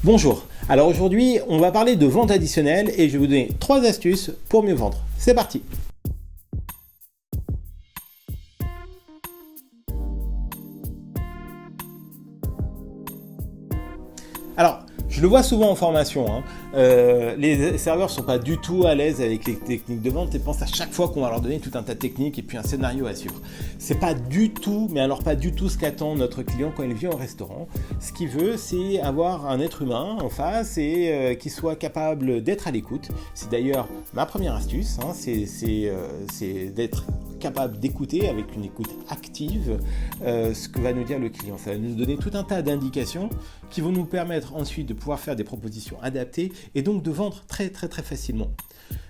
Bonjour, alors aujourd'hui on va parler de vente additionnelle et je vais vous donner 3 astuces pour mieux vendre. C'est parti! Alors, je le vois souvent en formation, les serveurs ne sont pas du tout à l'aise avec les techniques de vente et pensent à chaque fois qu'on va leur donner tout un tas de techniques et puis un scénario à suivre. C'est pas du tout, mais alors pas du tout ce qu'attend notre client quand il vient au restaurant. Ce qu'il veut, c'est avoir un être humain en face et qui soit capable d'être à l'écoute. C'est d'ailleurs ma première astuce, c'est d'être capable d'écouter avec une écoute active ce que va nous dire le client. Ça va nous donner tout un tas d'indications qui vont nous permettre ensuite de pouvoir faire des propositions adaptées et donc de vendre très facilement.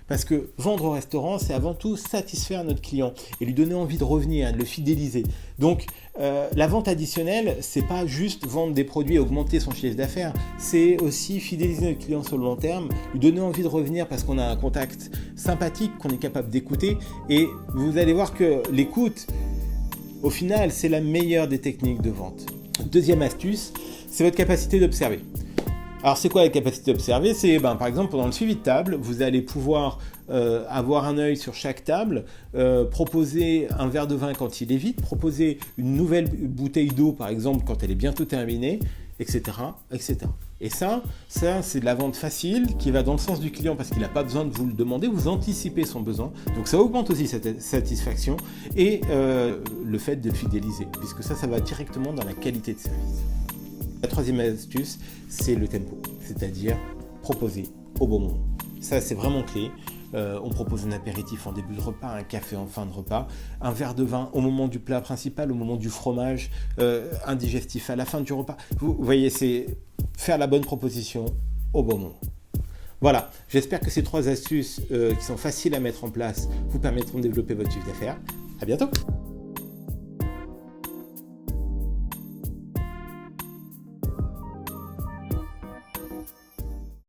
Parce que vendre au restaurant, c'est avant tout satisfaire notre client et lui donner envie de revenir, de le fidéliser. Donc la vente additionnelle, c'est pas juste vendre des produits et augmenter son chiffre d'affaires, c'est aussi fidéliser notre client sur le long terme, lui donner envie de revenir parce qu'on a un contact sympathique, qu'on est capable d'écouter. Et vous allez voir que l'écoute, au final, c'est la meilleure des techniques de vente. Deuxième astuce, c'est votre capacité d'observer. Alors c'est quoi la capacité d'observer? C'est par exemple pendant le suivi de table, vous allez pouvoir avoir un œil sur chaque table, proposer un verre de vin quand il est vide, proposer une nouvelle bouteille d'eau par exemple quand elle est bientôt terminée, etc. etc. Et ça c'est de la vente facile qui va dans le sens du client parce qu'il n'a pas besoin de vous le demander, vous anticipez son besoin. Donc ça augmente aussi cette satisfaction et le fait de fidéliser, puisque ça va directement dans la qualité de service. La troisième astuce, c'est le tempo, c'est-à-dire proposer au bon moment. Ça, c'est vraiment clé. On propose un apéritif en début de repas, un café en fin de repas, un verre de vin au moment du plat principal, au moment du fromage, un digestif à la fin du repas. Vous voyez, c'est faire la bonne proposition au bon moment. Voilà, j'espère que ces 3 astuces qui sont faciles à mettre en place vous permettront de développer votre chiffre d'affaires. À bientôt!